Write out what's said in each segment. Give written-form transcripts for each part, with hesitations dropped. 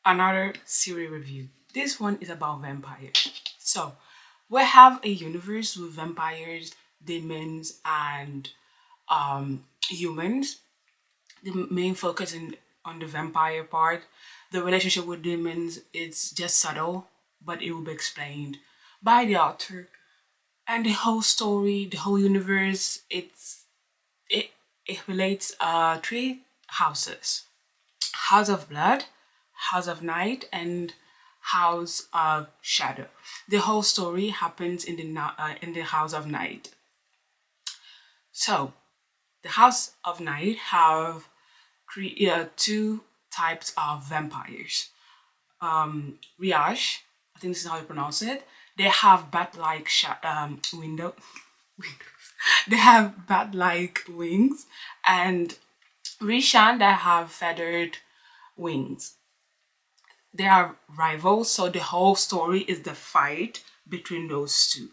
another series review. This one is about vampires. So, we have a universe with vampires, demons, and humans. The main focus on the vampire part. The relationship with demons is just subtle, but it will be explained by the author. And the whole story, the whole universe, it it relates three houses: House of Blood, House of Night, and House of Shadow. The whole story happens in the House of Night. So the House of Night have two types of vampires. Riage, I think this is how you pronounce it. They have bat-like windows. They have bat-like wings, and Rishan that have feathered wings. They are rivals, so the whole story is the fight between those two.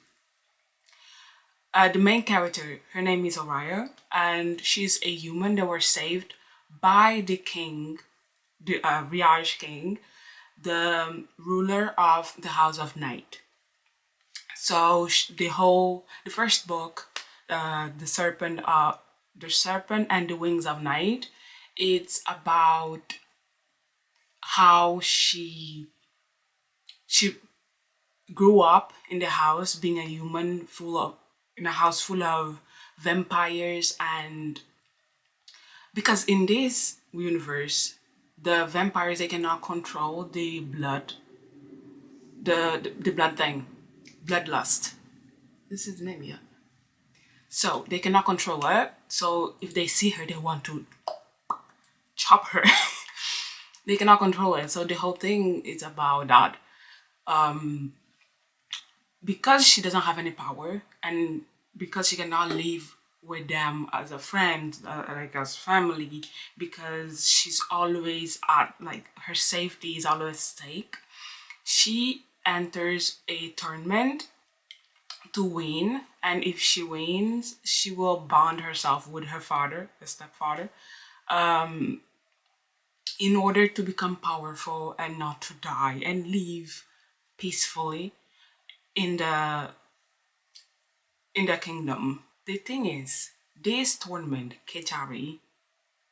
The main character, her name is Oriya, and she's a human that were saved by the king, the Riage king, the ruler of the House of Night. So the first book, the Serpent and the Wings of Night, it's about how she grew up in the house being a human in a house full of vampires. And because in this universe the vampires, they cannot control the blood, the blood thing, bloodlust, this is the name, yeah. So they cannot control it, so if they see her they want to chop her. They cannot control it, so the whole thing is about that. Because she doesn't have any power, and because she cannot live with them as a friend, like as family, because she's always at, like, her safety is always at stake, she enters a tournament to win. And if she wins, she will bond herself with her father, the stepfather, in order to become powerful and not to die and live peacefully in the kingdom. The thing is, this tournament, Ketari, I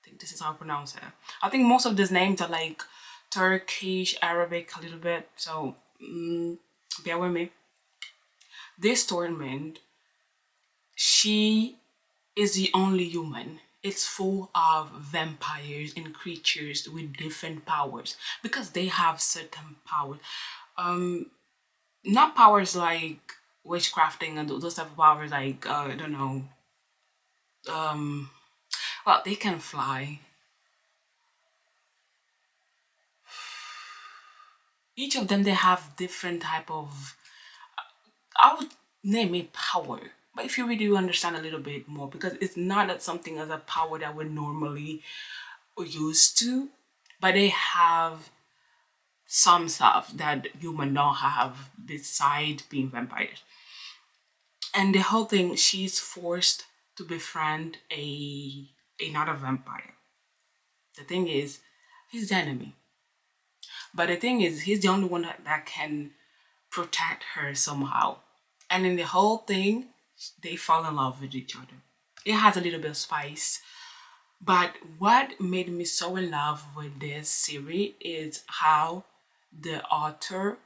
think this is how I pronounce it. I think most of these names are like Turkish, Arabic, a little bit, so bear with me. This tournament, she is the only human. It's full of vampires and creatures with different powers because they have certain powers. Not powers like witchcrafting and those type of powers, like I don't know. Well, they can fly. Each of them, they have different type of, I would name it power. But if you really understand a little bit more, because it's not that something as a power that we're normally used to, but they have some stuff that human don't have beside being vampires. And the whole thing, she's forced to befriend another vampire. The thing is, he's the enemy. But the thing is, he's the only one that can protect her somehow. And in the whole thing, they fall in love with each other. It has a little bit of spice. But what made me so in love with this series is how the author,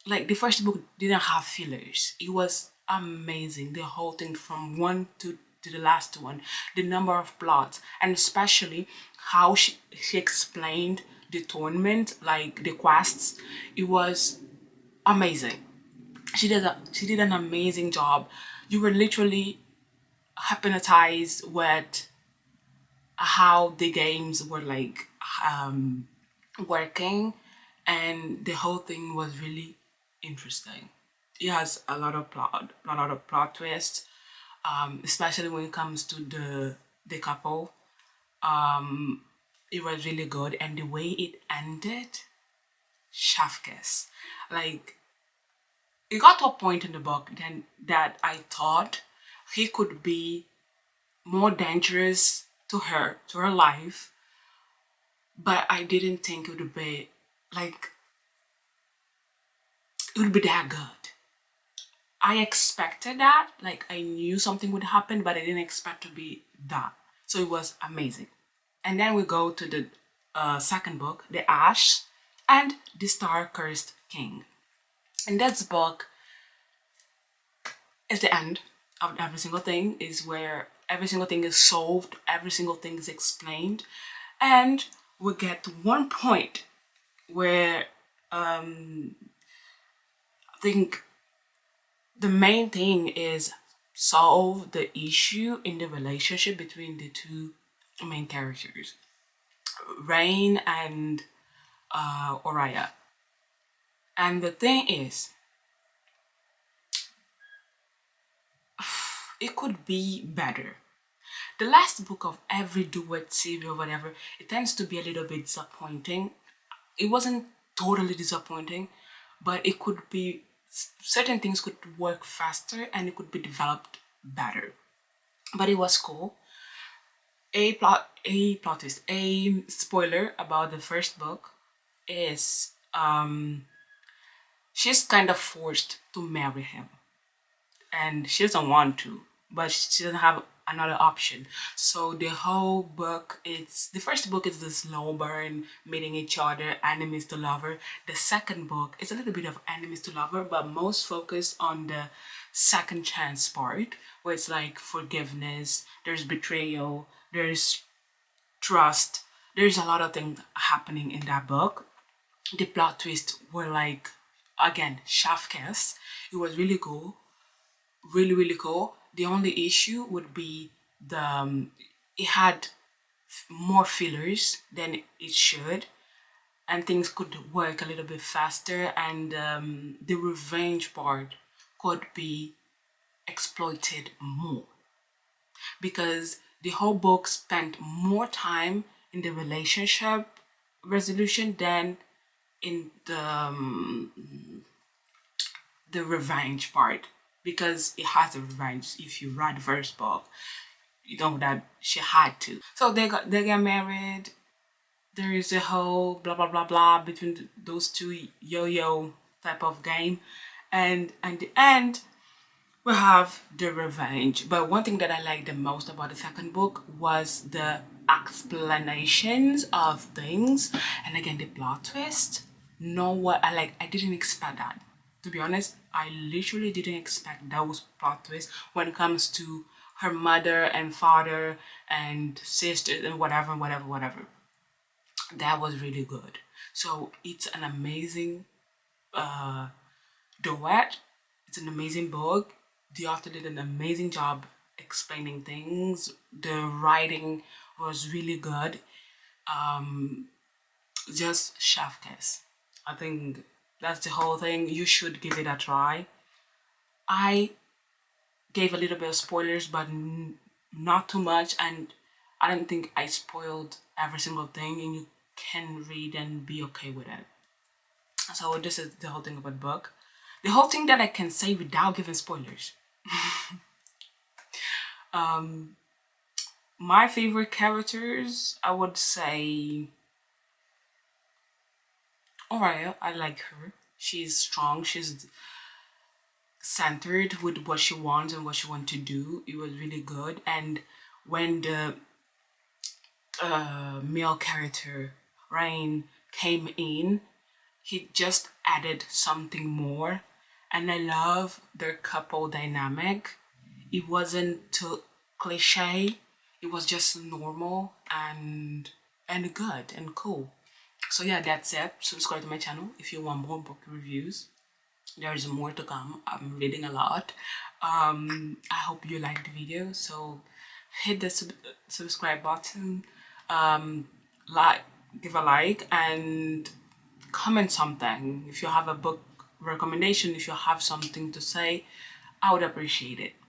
like, the first book didn't have fillers. It was amazing. The whole thing from one to the last one, the number of plots, and especially how she explained the tournament, like the quests. It was amazing. She did an amazing job. You were literally hypnotized with how the games were, like, working, and the whole thing was really interesting. It has a lot of plot twists, especially when it comes to the couple. It was really good, and the way it ended, chef kiss. Like, it got to a point in the book then that I thought he could be more dangerous to her life, but I didn't think it would be like it would be that good. I expected that, like I knew something would happen, but I didn't expect to be that. So it was amazing. And then we go to the second book, The Ash and the Star-Cursed King. And that book is the end of every single thing, is where every single thing is solved, every single thing is explained. And we get to one point where I think the main thing is solve the issue in the relationship between the two main characters, Rain and Oriah. And the thing is, it could be better. The last book of every Duet series or whatever, it tends to be a little bit disappointing. It wasn't totally disappointing, but it could be, certain things could work faster and it could be developed better. But it was cool. A plot twist, a spoiler about the first book is she's kind of forced to marry him, and she doesn't want to, but she doesn't have another option. So the whole book, it's the first book is the slow burn, meeting each other, enemies to lover. The second book is a little bit of enemies to lover, but most focused on the second chance part, where it's like forgiveness, there's betrayal, there's trust. There's a lot of things happening in that book. The plot twists were like, again, chef kiss. It was really cool, really cool. The only issue would be the it had more fillers than it should, and things could work a little bit faster, and the revenge part could be exploited more, because the whole book spent more time in the relationship resolution than in the revenge part, because it has a revenge. If you read the first book, you know that she had to. So they get married. There is a whole blah blah blah blah between those two yo-yo type of game, and at the end we have the revenge. But one thing that I liked the most about the second book was the explanations of things, and again the plot twist. Know what I like? I didn't expect that. To be honest, I literally didn't expect those plot twists when it comes to her mother and father and sisters and whatever. That was really good. So it's an amazing Duet. It's an amazing book. The author did an amazing job explaining things. The writing was really good. Just chef kiss. I think that's the whole thing. You should give it a try. I gave a little bit of spoilers, but not too much, and I don't think I spoiled every single thing, and you can read and be okay with it. So this is the whole thing about the book. The whole thing that I can say without giving spoilers. My favorite characters, I would say Oriah. I like her. She's strong. She's centered with what she wants and what she wants to do. It was really good. And when the male character Rain came in, he just added something more, and I love their couple dynamic. It wasn't too cliche, it was just normal and good and cool. So yeah, that's it. Subscribe to my channel if you want more book reviews. There's more to come. I'm reading a lot. I hope you liked the video, so hit the subscribe button, like, give a like, and comment something. If you have a book recommendation, if you have something to say, I would appreciate it.